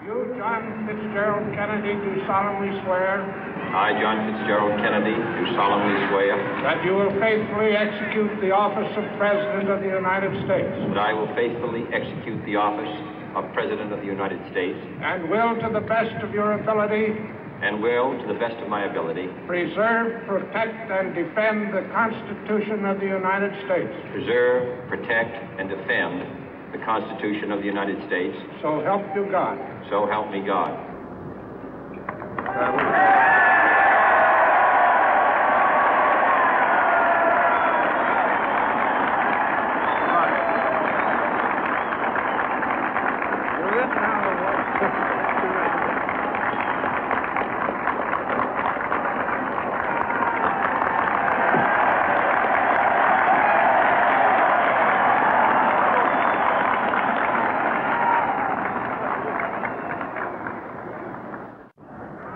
You, John Fitzgerald Kennedy, do solemnly swear. I, John Fitzgerald Kennedy, do solemnly swear. That you will faithfully execute the office of President of the United States. That I will faithfully execute the office of President of the United States. And will, to the best of your ability. And will, to the best of my ability. Preserve, protect, and defend the Constitution of the United States. Preserve, protect, and defend the Constitution of the United States. So help you God. So help me God.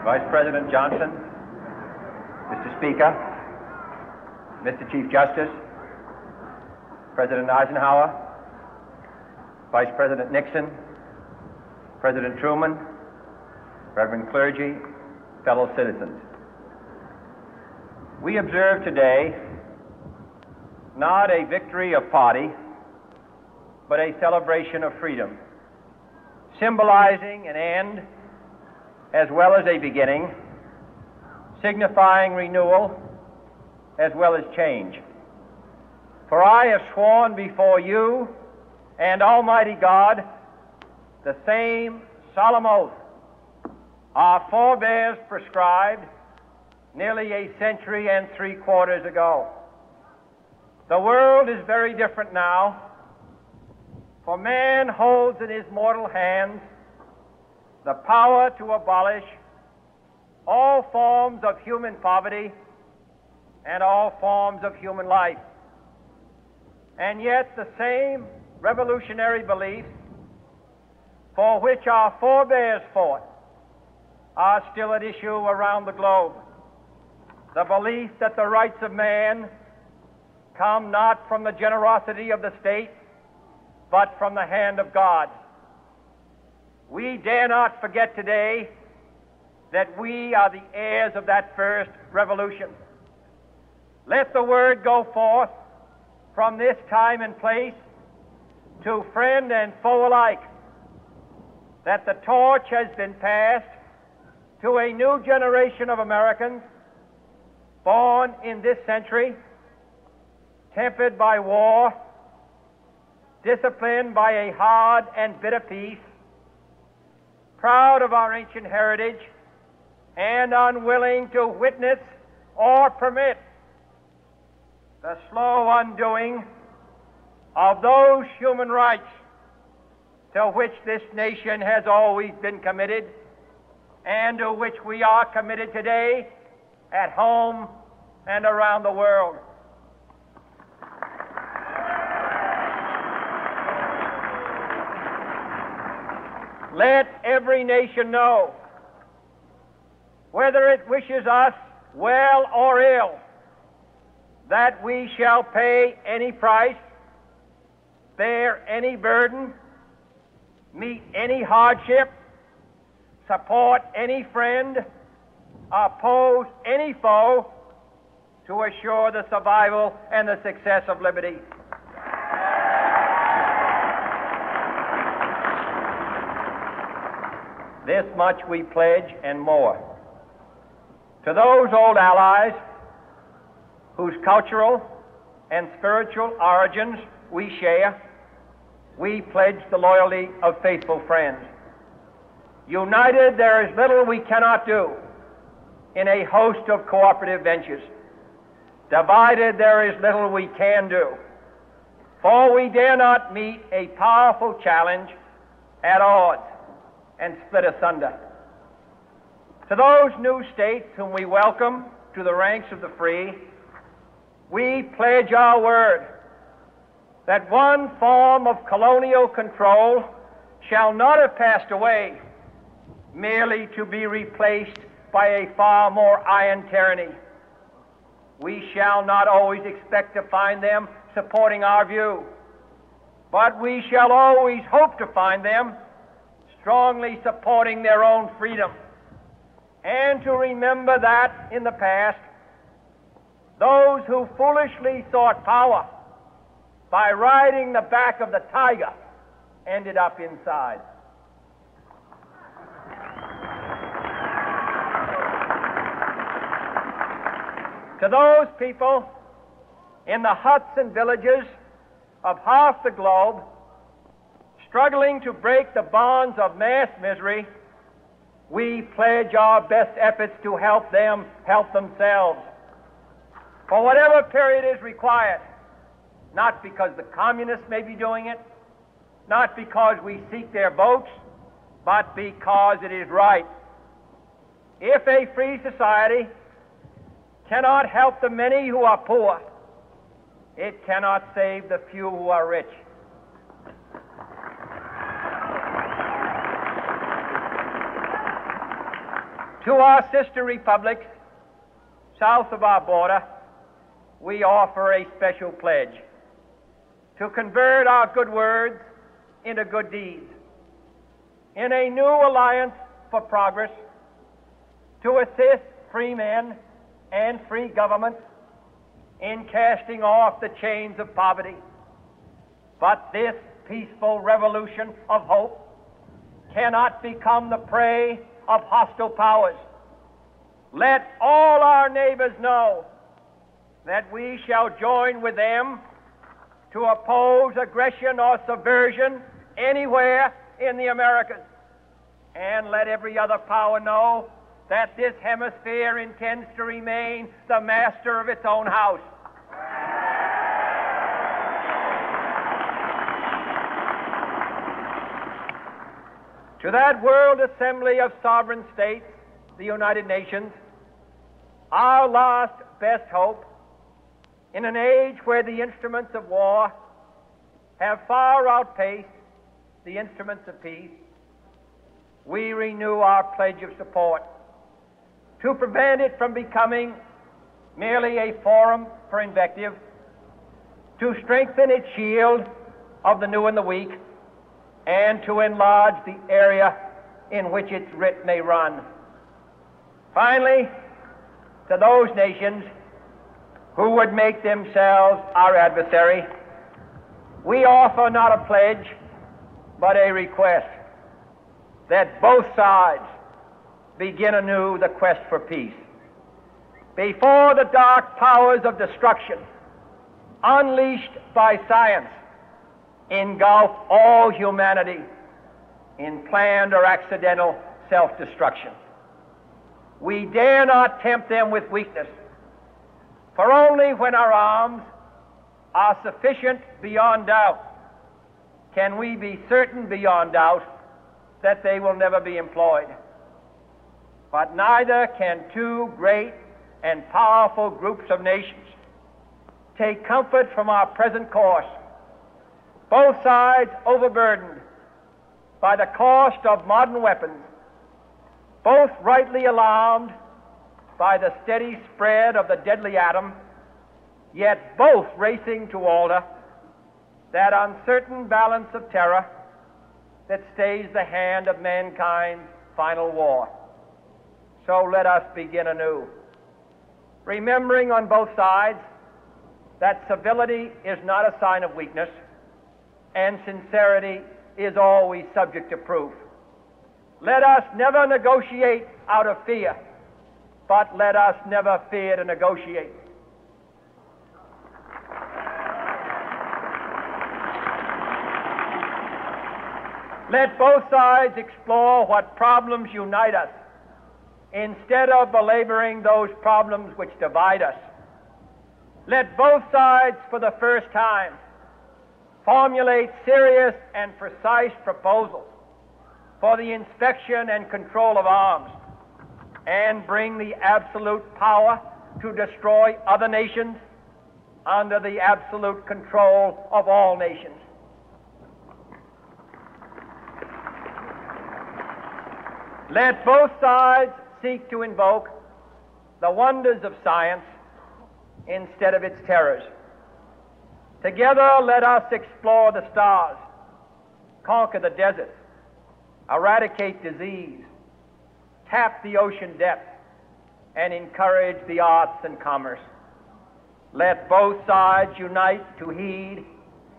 Vice President Johnson, Mr. Speaker, Mr. Chief Justice, President Eisenhower, Vice President Nixon, President Truman, Reverend clergy, fellow citizens. We observe today not a victory of party, but a celebration of freedom, symbolizing an end as well as a beginning, signifying renewal as well as change. For I have sworn before you and Almighty God the same solemn oath our forebears prescribed nearly a century and 3/4 ago. The world is very different now, for man holds in his mortal hands the power to abolish all forms of human poverty and all forms of human life. And yet the same revolutionary beliefs for which our forebears fought are still at issue around the globe. The belief that the rights of man come not from the generosity of the state, but from the hand of God. We dare not forget today that we are the heirs of that first revolution. Let the word go forth from this time and place to friend and foe alike that the torch has been passed to a new generation of Americans born in this century, tempered by war, disciplined by a hard and bitter peace, proud of our ancient heritage, and unwilling to witness or permit the slow undoing of those human rights to which this nation has always been committed and to which we are committed today at home and around the world. Let every nation know, whether it wishes us well or ill, that we shall pay any price, bear any burden, meet any hardship, support any friend, oppose any foe to assure the survival and the success of liberty. This much we pledge and more. To those old allies whose cultural and spiritual origins we share, we pledge the loyalty of faithful friends. United, there is little we cannot do in a host of cooperative ventures. Divided, there is little we can do, for we dare not meet a powerful challenge at odds and split asunder. To those new states whom we welcome to the ranks of the free, we pledge our word that one form of colonial control shall not have passed away merely to be replaced by a far more iron tyranny. We shall not always expect to find them supporting our view, but we shall always hope to find them strongly supporting their own freedom, and to remember that in the past, those who foolishly sought power by riding the back of the tiger ended up inside. To those people in the huts and villages of half the globe struggling to break the bonds of mass misery, we pledge our best efforts to help them help themselves for whatever period is required, not because the communists may be doing it, not because we seek their votes, but because it is right. If a free society cannot help the many who are poor, it cannot save the few who are rich. To our sister republics south of our border, we offer a special pledge to convert our good words into good deeds, in a new alliance for progress, to assist free men and free governments in casting off the chains of poverty. But this peaceful revolution of hope cannot become the prey of hostile powers. Let all our neighbors know that we shall join with them to oppose aggression or subversion anywhere in the Americas. And let every other power know that this hemisphere intends to remain the master of its own house. To that World Assembly of Sovereign States, the United Nations, our last best hope, in an age where the instruments of war have far outpaced the instruments of peace, we renew our pledge of support to prevent it from becoming merely a forum for invective, to strengthen its shield of the new and the weak, and to enlarge the area in which its writ may run. Finally, to those nations who would make themselves our adversary, we offer not a pledge, but a request that both sides begin anew the quest for peace. Before the dark powers of destruction, unleashed by science, engulf all humanity in planned or accidental self-destruction, we dare not tempt them with weakness, for only when our arms are sufficient beyond doubt can we be certain beyond doubt that they will never be employed. But neither can two great and powerful groups of nations take comfort from our present course, both sides overburdened by the cost of modern weapons, both rightly alarmed by the steady spread of the deadly atom, yet both racing to alter that uncertain balance of terror that stays the hand of mankind's final war. So let us begin anew, remembering on both sides that civility is not a sign of weakness, and sincerity is always subject to proof. Let us never negotiate out of fear, but let us never fear to negotiate. Let both sides explore what problems unite us, instead of belaboring those problems which divide us. Let both sides, for the first time, formulate serious and precise proposals for the inspection and control of arms, and bring the absolute power to destroy other nations under the absolute control of all nations. Let both sides seek to invoke the wonders of science instead of its terrors. Together, let us explore the stars, conquer the deserts, eradicate disease, tap the ocean depth, and encourage the arts and commerce. Let both sides unite to heed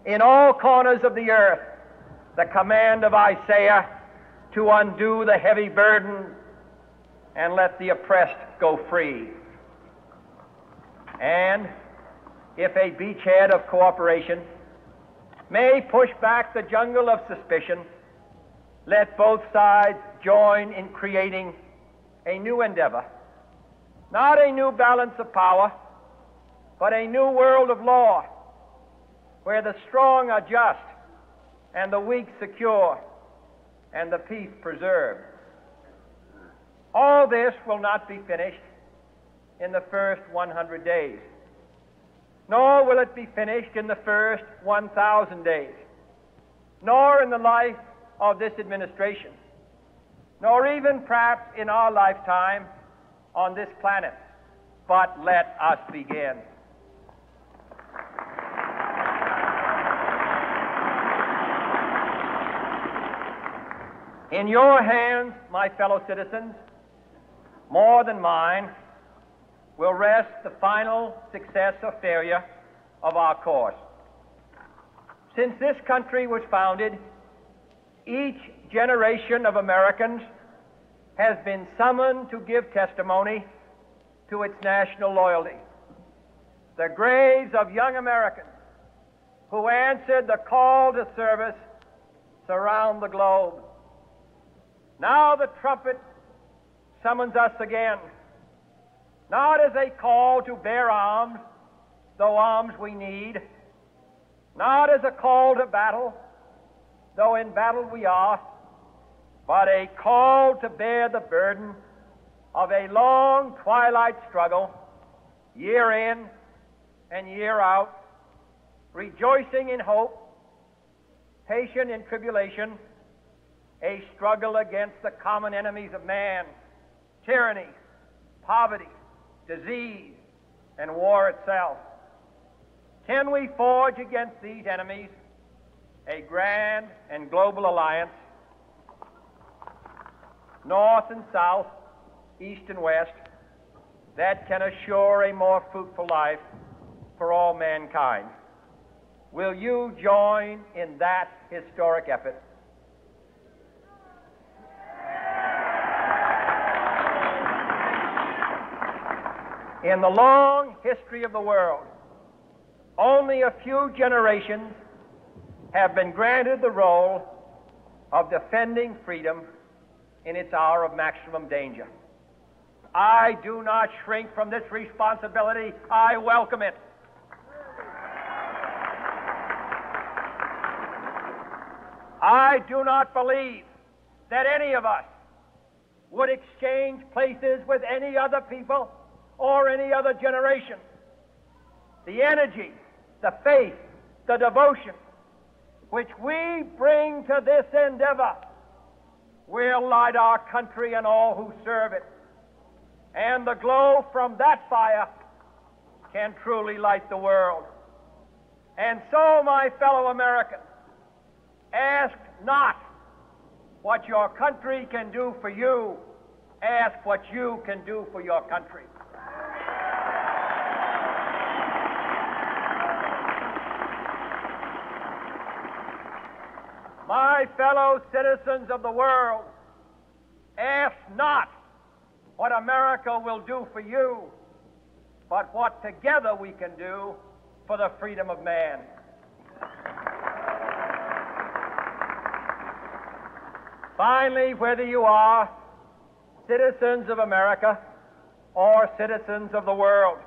in all corners of the earth the command of Isaiah to undo the heavy burden and let the oppressed go free. And if a beachhead of cooperation may push back the jungle of suspicion, let both sides join in creating a new endeavor, not a new balance of power, but a new world of law, where the strong are just and the weak secure and the peace preserved. All this will not be finished in the first 100 days, nor will it be finished in the first 1,000 days, nor in the life of this administration, nor even perhaps in our lifetime on this planet. But let us begin. In your hands, my fellow citizens, more than mine, will rest the final success or failure of our course. Since this country was founded, each generation of Americans has been summoned to give testimony to its national loyalty. The graves of young Americans who answered the call to service surround the globe. Now the trumpet summons us again, not as a call to bear arms, though arms we need, not as a call to battle, though in battle we are, but a call to bear the burden of a long twilight struggle, year in and year out, rejoicing in hope, patient in tribulation, a struggle against the common enemies of man, tyranny, poverty, disease, and war itself. Can we forge against these enemies a grand and global alliance, north and south, east and west, that can assure a more fruitful life for all mankind? Will you join in that historic effort? In the long history of the world, only a few generations have been granted the role of defending freedom in its hour of maximum danger. I do not shrink from this responsibility. I welcome it. I do not believe that any of us would exchange places with any other people or any other generation. The energy, the faith, the devotion which we bring to this endeavor will light our country and all who serve it. And the glow from that fire can truly light the world. And so, my fellow Americans, ask not what your country can do for you. Ask what you can do for your country. My fellow citizens of the world, ask not what America will do for you, but what together we can do for the freedom of man. Finally, whether you are citizens of America or citizens of the world,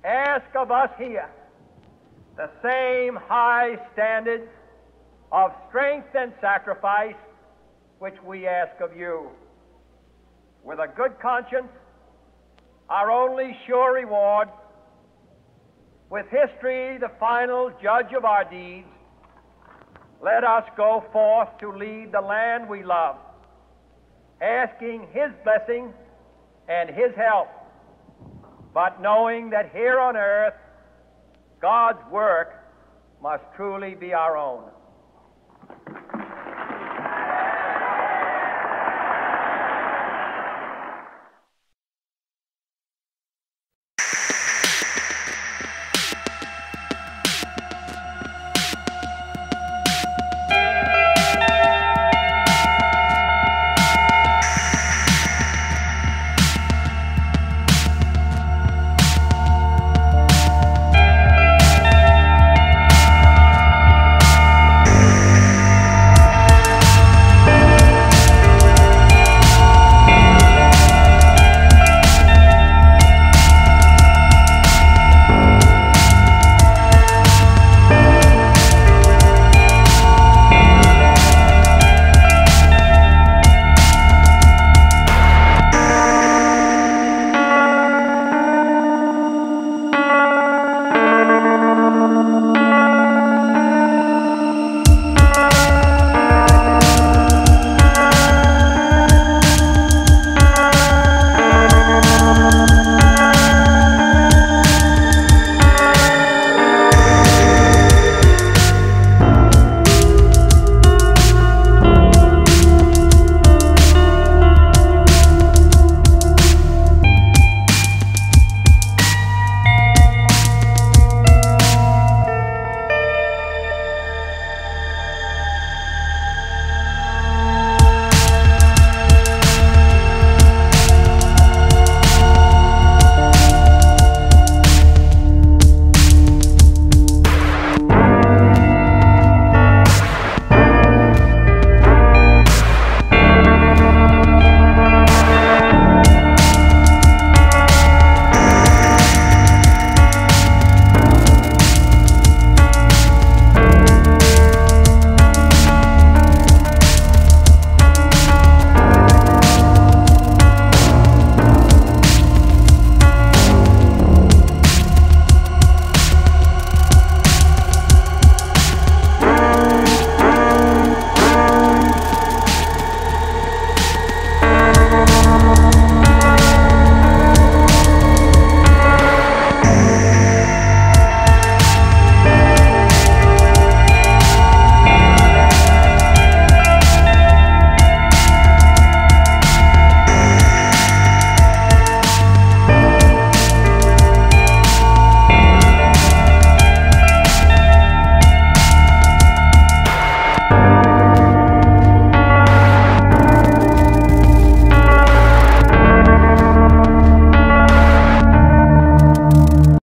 ask of us here the same high standards of strength and sacrifice which we ask of you. With a good conscience, our only sure reward, with history the final judge of our deeds, let us go forth to lead the land we love, asking His blessing and His help, but knowing that here on earth, God's work must truly be our own.